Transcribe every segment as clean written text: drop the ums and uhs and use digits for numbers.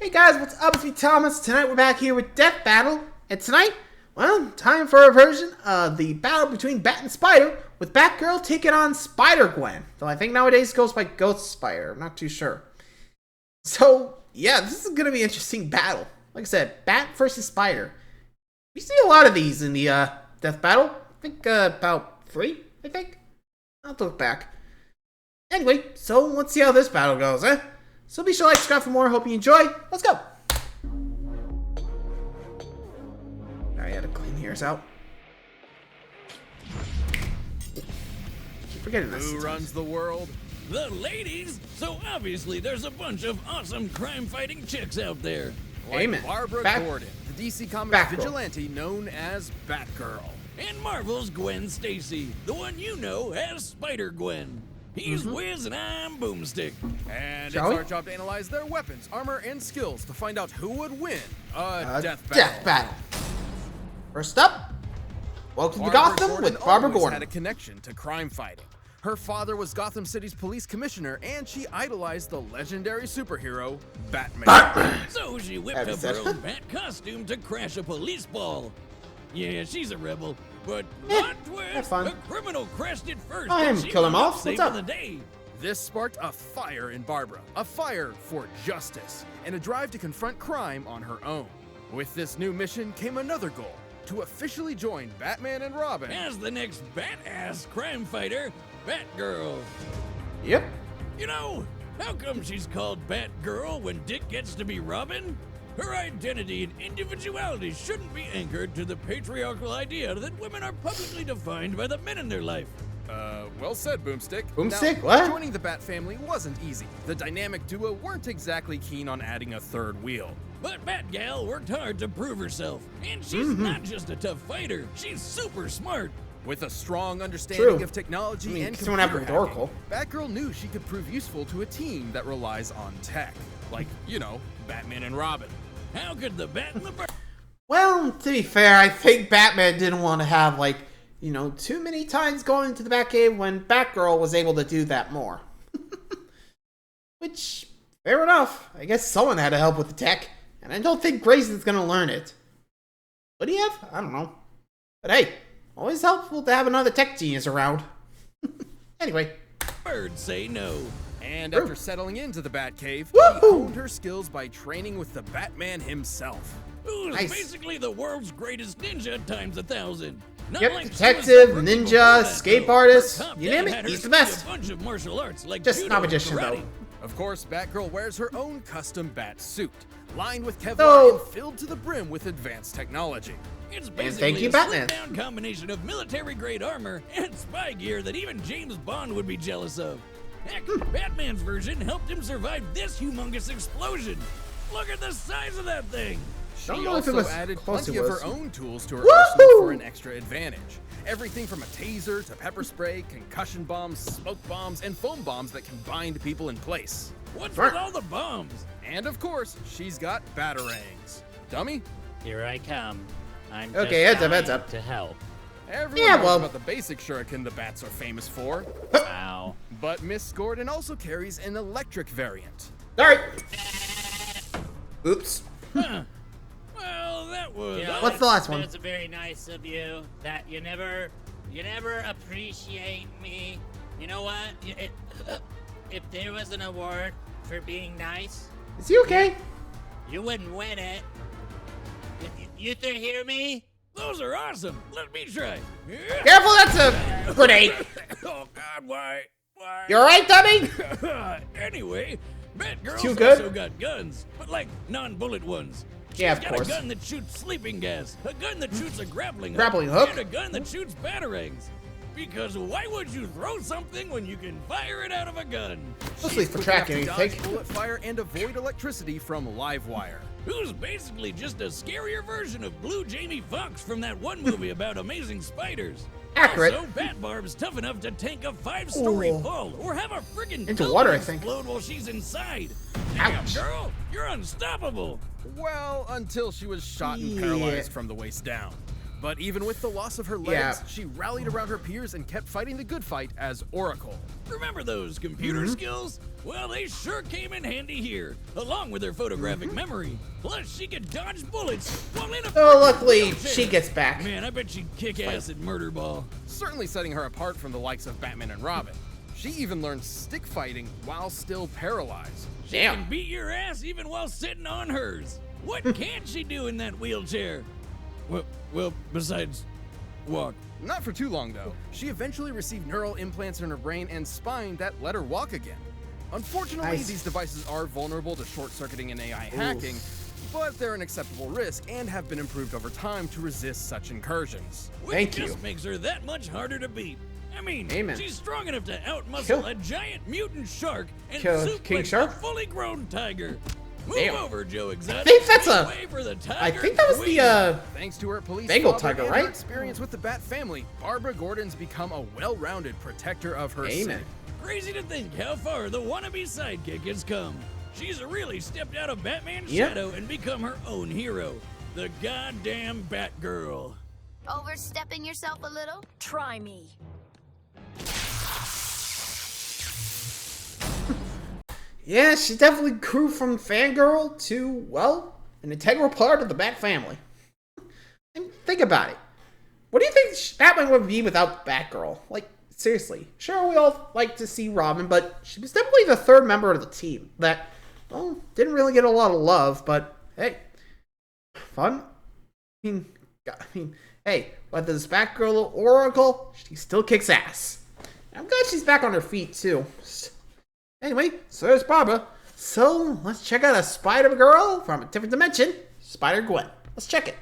Hey guys, what's up? It's me, Thomas. Tonight we're back here with Death Battle. And tonight, well, time for a version of the battle between Bat and Spider, with Batgirl taking on Spider Gwen. Though I think nowadays it goes by Ghost Spider. I'm not too sure. So, yeah, this is going to be an interesting battle. Like I said, Bat versus Spider. We see a lot of these in the Death Battle. I think about 3, I think. I'll have to look back. Anyway, so let's see how this battle goes, eh? So be sure to like, subscribe for more. Hope you enjoy. Let's go. I gotta clean yours out. Keep forgetting this. Who runs the world? The ladies! So obviously there's a bunch of awesome crime-fighting chicks out there. Like Amen. Barbara Gordon, the DC Comics Batgirl. vigilante known as Batgirl. And Marvel's Gwen Stacy, the one you know as Spider-Gwen. He's Wiz and I'm Boomstick. And Shall we? it's our job to analyze their weapons, armor, and skills to find out who would win Death Battle. First up, welcome to Barbara Gotham Gordon with Barbara always Gordon. had a connection to crime fighting. Her father was Gotham City's police commissioner, and she idolized the legendary superhero Batman. So she whipped up her own bat costume to crash a police ball. Yeah, she's a rebel, but plot that's twist, fun. a criminal crashed it first. Oh, and him, she kill him wound up off? What's saving up? the day. This sparked a fire in Barbara, a fire for justice, and a drive to confront crime on her own. With this new mission came another goal, to officially join Batman and Robin. As the next bat-ass crime fighter, Batgirl. Yep. You know, how come she's called Batgirl when Dick gets to be Robin? Her identity and individuality shouldn't be anchored to the patriarchal idea that women are publicly defined by the men in their life. Well said, Boomstick. Boomstick, Now, what? joining the Bat family wasn't easy. The dynamic duo weren't exactly keen on adding a third wheel. But Batgal worked hard to prove herself. And she's not just a tough fighter, she's super smart. With a strong understanding True. of technology I mean, and someone computer happened with hacking, Oracle. Batgirl knew she could prove useful to a team that relies on tech. Like, you know, Batman and Robin. How could the Bat and the Bird... Well, to be fair, I think Batman didn't want to have, like, you know, too many times going to the Batcave when Batgirl was able to do that more. Which, fair enough. I guess someone had to help with the tech, and I don't think Grayson's gonna learn it. Would he have? I don't know. But hey, always helpful to have another tech genius around. Anyway. Birds say no. And True. after settling into the Batcave, Woohoo! she honed her skills by training with the Batman himself. Who's Nice. basically the world's greatest ninja times 1,000. Not Yep, like detective, she was the rookie ninja, before that, escape though. artist, Her top you dad name it, had her he's the study best. A bunch of martial arts like Just judo not and magician, karate. though. Of course, Batgirl wears her own custom bat suit, lined with Kevlar So- and filled to the brim with advanced technology. It's thank basically you, a Batman. slimmed-down combination of military-grade armor and spy gear that even James Bond would be jealous of. Heck, Batman's version helped him survive this humongous explosion. Look at the size of that thing. She Don't know if it also was added close plenty it of was. her own tools to her Woohoo! arsenal for an extra advantage. Everything from a taser to pepper spray, concussion bombs, smoke bombs, and foam bombs that can bind people in place. What's Smart. with all the bombs? And of course, she's got batarangs. Dummy? Here I come. I'm Okay, just heads dying up. to help. Everyone Yeah, knows well- about the basic shuriken the bats are famous for. Ow. But Miss Gordon also carries an electric variant. Alright. Oops. Huh. Well, that was... You know, What's the last one? It's very nice of you that you never appreciate me. You know what? If there was an award for being nice, Is he okay? you wouldn't win it. You three hear me? Those are awesome. Let me try. Careful, that's a grenade. Oh, God, why? You alright, dummy? Anyway, Batgirl's Too good? also got guns, but like non-bullet ones. Yeah, of She's got course. a gun that shoots sleeping gas, a gun that shoots a grappling Grappling hook? and a gun that shoots batarangs. Because why would you throw something when you can fire it out of a gun? Mostly for Quick tracking enough to anything. dodge bullet fire and avoid electricity from live wire. Who's basically just a scarier version of Blue Jamie Foxx from that one movie about amazing spiders. Accurate. Also, Batbarb's tough enough to tank a 5-story Ooh. fall or have a friggin' Into building water, I think. explode while she's inside. Ouch. Damn, girl, you're unstoppable. Well, until she was shot and Yeah. paralyzed from the waist down. But even with the loss of her legs, Yeah. she rallied around her peers and kept fighting the good fight as Oracle. Remember those computer skills? Well, they sure came in handy here, along with her photographic memory. Plus, she could dodge bullets while in a Oh, luckily, wheelchair. she gets back. Man, I bet she'd kick ass at murder ball. Certainly setting her apart from the likes of Batman and Robin. She even learned stick fighting while still paralyzed. She Damn. can beat your ass even while sitting on hers. What can't she do in that wheelchair? Well, besides walk. Not for too long, though. She eventually received neural implants in her brain and spine that let her walk again. Unfortunately, Nice. these devices are vulnerable to short-circuiting and AI hacking, but they're an acceptable risk and have been improved over time to resist such incursions. Which Thank you. just makes her that much harder to beat. I mean, Amen. she's strong enough to outmuscle Kill- a giant mutant shark and Kill King suplex Shark? a fully grown tiger. Move Damn. over, Joe Exotic. I think that's Make a- way for the I tiger think that was queen. the, Thanks to her police Bengal father tiger, and right? her experience with the Bat family, Barbara Gordon's become a well-rounded protector of her Amen. city. Crazy to think how far the wannabe sidekick has come. She's really stepped out of Batman's Yep. shadow and become her own hero. The goddamn Batgirl. Overstepping yourself a little? Try me. Yeah, she definitely grew from fangirl to, well, an integral part of the Bat family. And think about it. What do you think Batman would be without Batgirl? Like, seriously. Sure, we all like to see Robin, but she was definitely the third member of the team that, well, didn't really get a lot of love, but hey, fun. I mean, hey, whether it's Batgirl or Oracle, she still kicks ass. I'm glad she's back on her feet, too. Anyway, so there's Barbara. So, let's check out a Spider-Girl from a different dimension, Spider Gwen. Let's check it.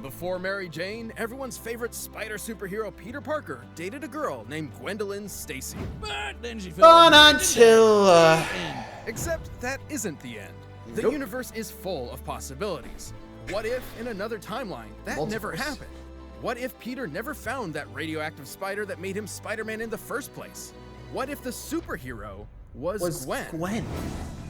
Before Mary Jane, everyone's favorite spider superhero Peter Parker dated a girl named Gwendolyn Stacy. But then she fell Fun right into until, death. And Except that isn't the end. The Nope. universe is full of possibilities. What if, in another timeline, that never Multiverse. happened? What if Peter never found that radioactive spider that made him Spider-Man in the first place? What if the superhero was Gwen?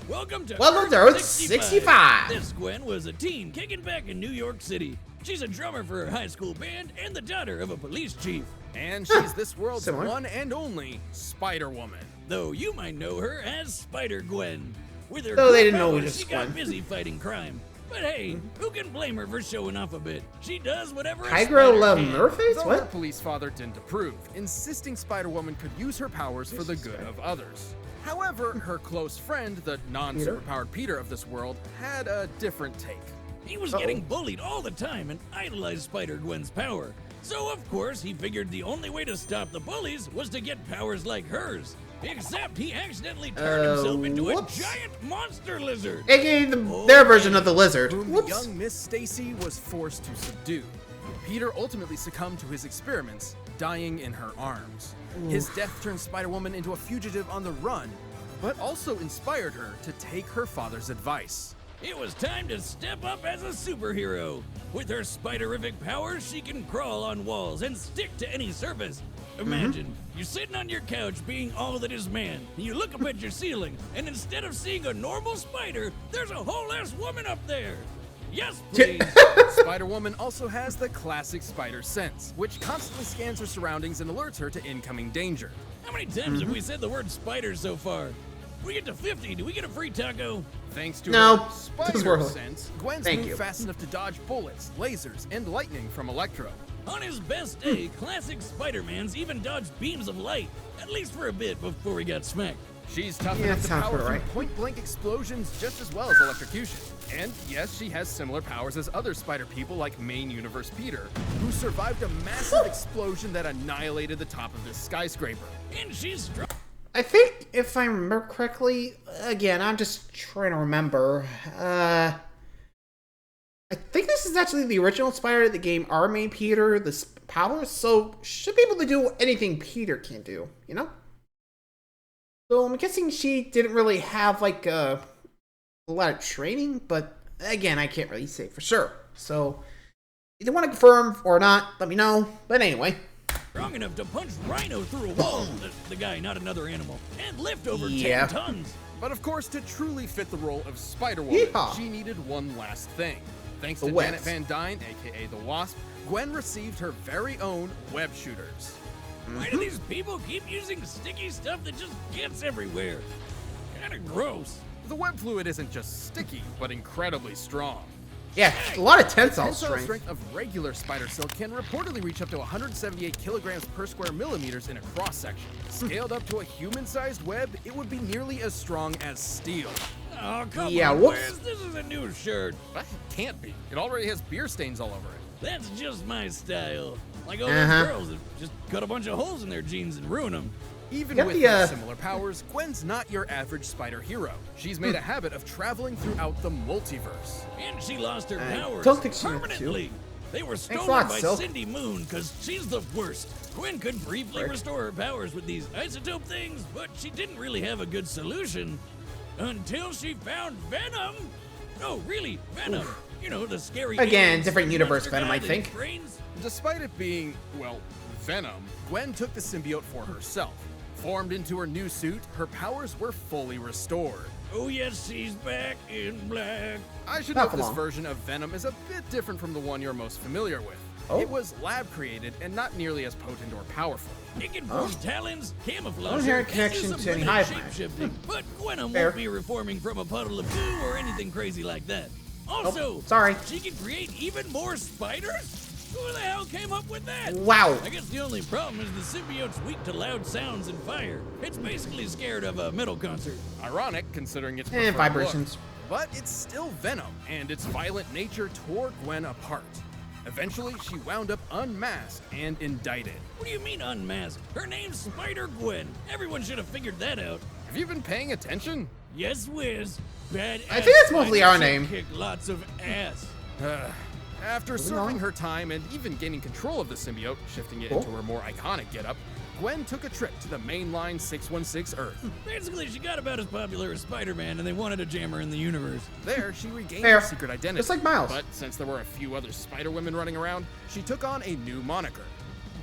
Welcome to Earth 65. This Gwen was a teen kicking back in New York City. She's a drummer for her high school band and the daughter of a police chief. And she's this world's Similar. one and only Spider-Woman. Though you might know her as Spider Gwen. With her Though they cool didn't know it powers, was she Gwen. got busy fighting crime. But hey, who can blame her for showing off a bit? She does whatever a Hydra spider love can. Nerface? Though her What? police father didn't approve, insisting Spider-Woman could use her powers for the good of others. However, her close friend, the non-superpowered Peter of this world, had a different take. He was getting bullied all the time and idolized Spider-Gwen's power. So of course, he figured the only way to stop the bullies was to get powers like hers. Except he accidentally turned himself into whoops. a giant monster lizard. AKA their version of the lizard. Whom Whoops. young Miss Stacy was forced to subdue. Peter ultimately succumbed to his experiments, dying in her arms. His death turned Spider-Woman into a fugitive on the run, but also inspired her to take her father's advice. It was time to step up as a superhero. With her spiderific powers, she can crawl on walls and stick to any surface. Imagine, you're sitting on your couch being all that is man. You look up at your ceiling, and instead of seeing a normal spider, there's a whole ass woman up there. Yes, please. Spider-Woman also has the classic spider sense, which constantly scans her surroundings and alerts her to incoming danger. How many times have we said the word spider so far? We get to 50, do we get a free taco? Thanks to No, her this spider world. sense, Gwen's Thank move you. fast enough to dodge bullets, lasers, and lightning from Electro. On his best day, classic Spider-Mans even dodged beams of light, at least for a bit before he got smacked. She's tough Yeah, enough to sounds power about through right. point-blank explosions just as well as electrocution. And yes, she has similar powers as other spider people like main universe Peter, who survived a massive explosion that annihilated the top of this skyscraper. And she's strong. I think, if I remember correctly, again, I'm just trying to remember. I think this is actually the original Spider of the game R made Peter the powers, so should be able to do anything Peter can do, you know? So I'm guessing she didn't really have, like, a lot of training, but again, I can't really say for sure. So, either want to confirm or not, let me know. But anyway. Strong enough to punch Rhino through a wall. The guy, not another animal. And lift over Yeah. 10 tons. But of course, to truly fit the role of Spider-Woman, Yeehaw. she needed one last thing. Thanks The to webs. Janet Van Dyne, aka the Wasp, Gwen received her very own web shooters. Why do these people keep using sticky stuff that just gets everywhere? Kinda gross. The web fluid isn't just sticky, but incredibly strong. Yeah, a lot of tensile Tensile strength. strength of regular spider silk can reportedly reach up to 178 kilograms per square millimeters in a cross section. Scaled up to a human-sized web, it would be nearly as strong as steel. Oh, come Yeah, on, whoops. Wes, this is a new shirt. But it can't be. It already has beer stains all over it. That's just my style. Like all Uh-huh. those girls that just cut a bunch of holes in their jeans and ruin them. Even Got with the, her similar powers, Gwen's not your average spider hero. She's made a habit of traveling throughout the multiverse. And she lost her I powers don't think she meant to. permanently. They were a stolen lot, by Silk. Cindy Moon because she's the worst. Gwen could briefly restore her powers with these isotope things, but she didn't really have a good solution until she found Venom. No, really, Venom. You know, the scary. Again, alien different universe monster Venom, guy I that think. brains. Despite it being, well, Venom, Gwen took the symbiote for herself. Formed into her new suit, her powers were fully restored. Oh yes, she's back in black. I should Not note for this long. version of Venom is a bit different from the one you're most familiar with. Oh. It was lab created and not nearly as potent or powerful. It can form talons, camouflage, Don't hear a connection to any hive mind. shapeshifting. But Gwenum Fair. won't be reforming from a puddle of goo or anything crazy like that. Also, sorry. she can create even more spiders? Who the hell came up with that? Wow. I guess the only problem is the symbiote's weak to loud sounds and fire. It's basically scared of a metal concert. Ironic, considering its And preferred vibrations. look. But it's still Venom, and its violent nature tore Gwen apart. Eventually, she wound up unmasked and indicted. What do you mean unmasked? Her name's Spider Gwen. Everyone should have figured that out. Have you been paying attention? Yes, Wiz. Bad. I think that's mostly our name. Kick lots of ass. After serving on. her time and even gaining control of the symbiote, shifting it Cool. into her more iconic getup, Gwen took a trip to the mainline 616 Earth. Basically, she got about as popular as Spider-Man, and they wanted to jam her in the universe. There, she regained Fair. her secret identity. Just like Miles. But since there were a few other Spider Women running around, she took on a new moniker,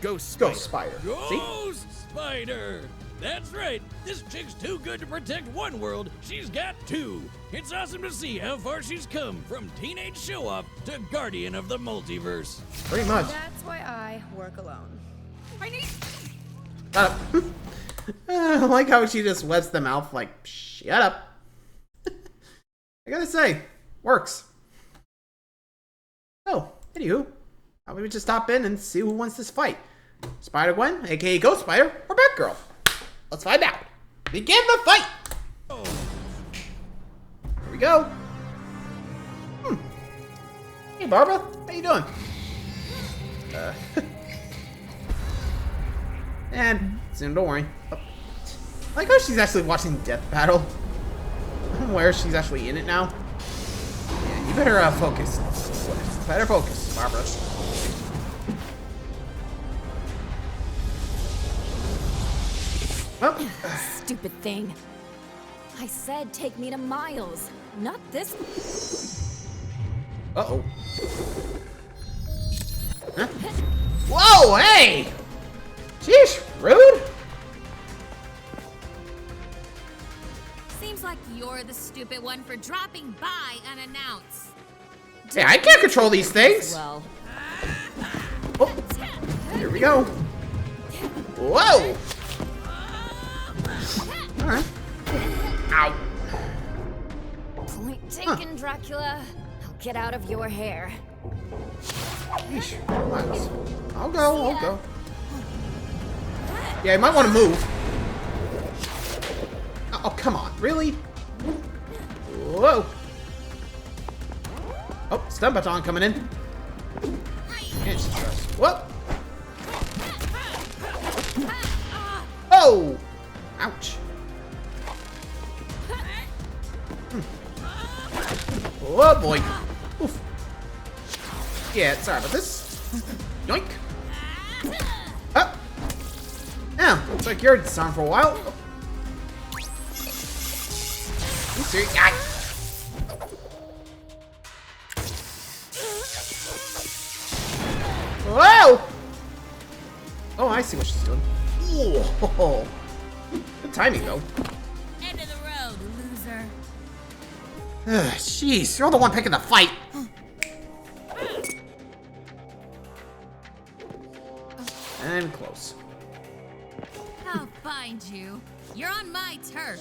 Ghost Spider. Ghost Spider. See? Ghost Spider! That's right. This chick's too good to protect one world. She's got two. It's awesome to see how far she's come from teenage show-off to guardian of the multiverse. Pretty much. That's why I work alone. I need. Shut up. I like how she just wets the mouth like, shut up. I gotta say, works. So, anywho, how about we just stop in and see who wins this fight? Spider-Gwen, aka Ghost Spider, or Batgirl? Let's find out. Begin the fight! Here we go. Hey, Barbara. How you doing? And soon, don't worry. Oh. I like how she's actually watching Death Battle. Where she's actually in it now. Yeah, you better focus. Better focus, Barbara. Well, Stupid thing. I said take me to Miles, not this. uh-oh. Huh? Whoa, hey! Sheesh, rude. Seems like you're the stupid one for dropping by unannounced. Yeah, I can't control these things. Well, Oh, here we go. Whoa! Alright. Ow. point taken, Dracula. I'll get out of your hair. Yeesh, relax. I'll go. Yeah, you might want to move. Oh, come on. Really? Whoa. Oh, stun baton coming in. And she's dressed. Whoop. Oh! Ouch. Oh boy. Oof. Yeah, sorry about this. Yoink. Up. Now, looks like you're disarmed for a while. Oh. You serious? Ah. Whoa! Oh, I see what she's doing. Whoa. Good timing, though. End of the road, loser. Ugh, jeez, you're the one picking the fight. And close. find you. You're on my turf.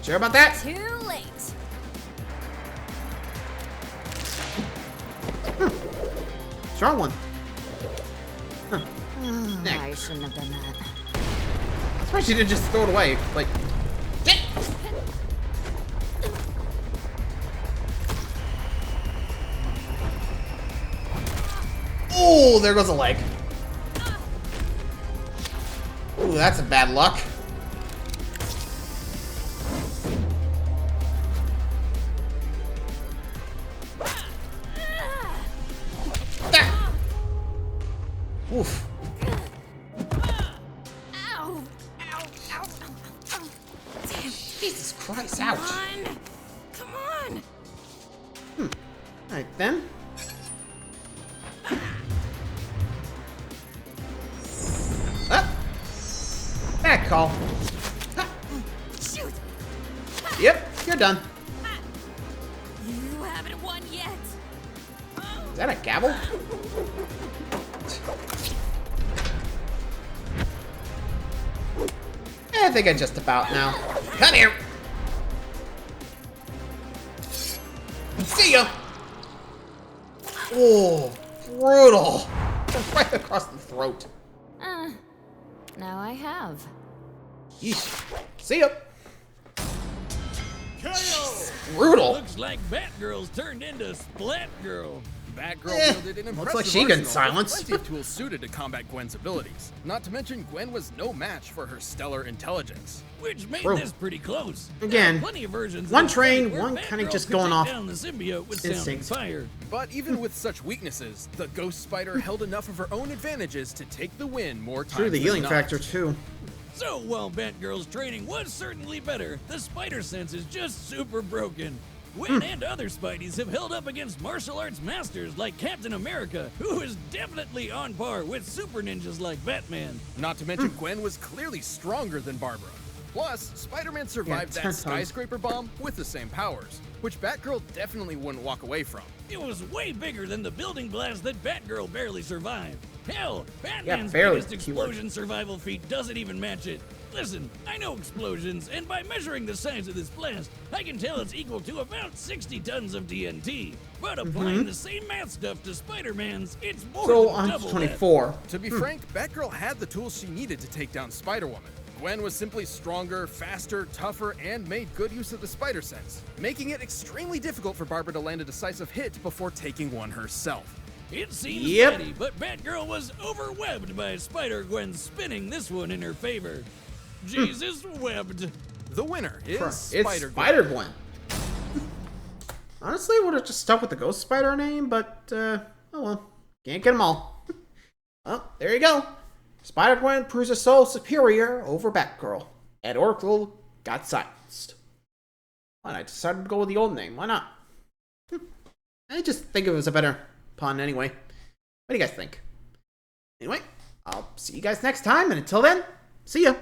Sure about that? Too late. Strong one. Huh. I shouldn't have done that. That's why she didn't just throw it away. Like, get. Oh, there goes a leg. Ooh, that's a bad luck. Ah. Oof. Ow! Ow! Ow! Ow! Damn! Jesus Christ, Come ouch. on! Come on! Alright then. Up. Back call. Ha. Shoot! Yep, you're done. You haven't won yet. Is that a gavel? I think I just about now. Come here. See ya. Oh, brutal. Right across the throat. Now I have. Yeesh. See ya. KO! Brutal. Looks like Batgirl's turned into Splat Girl. Batgirl Eh, wielded an looks impressive like she can arsenal with silence. plenty of tools suited to combat Gwen's abilities. Not to mention, Gwen was no match for her stellar intelligence. Which made Bro. this pretty close. Again, There are plenty of versions one of the train, fight where one kinda Batgirl just could going take off down the symbiote with sound and instincts. fire. But even with such weaknesses, the Ghost Spider held enough of her own advantages to take the win more times True, the than healing not. factor too. So while Batgirl's training was certainly better, the spider sense is just super broken. Gwen and other Spideys have held up against martial arts masters like Captain America, who is definitely on par with super ninjas like Batman. Not to mention, Gwen was clearly stronger than Barbara. Plus, Spider-Man survived 10 that times. skyscraper bomb with the same powers, which Batgirl definitely wouldn't walk away from. It was way bigger than the building blast that Batgirl barely survived. Hell, Batman's barely, biggest keyword. explosion survival feat doesn't even match it. Listen, I know explosions, and by measuring the size of this blast, I can tell it's equal to about 60 tons of TNT. But applying the same math stuff to Spider-Man's, it's more So than on double 24. To be frank, Batgirl had the tools she needed to take down Spider-Woman. Gwen was simply stronger, faster, tougher, and made good use of the spider sense, making it extremely difficult for Barbara to land a decisive hit before taking one herself. that. It seems Yep. petty, but Batgirl was overwebbed by Spider-Gwen spinning this one in her favor. Jesus webbed. The winner is It's Spider-Gwen. Spider-Gwen. Honestly, would have just stuck with the Ghost Spider name, but, oh well. Can't get them all. Well, there you go. Spider-Gwen proves her soul superior over Batgirl. And Oracle got silenced. And I decided to go with the old name. Why not? I just think it was a better pun anyway. What do you guys think? Anyway, I'll see you guys next time, and until then, see ya.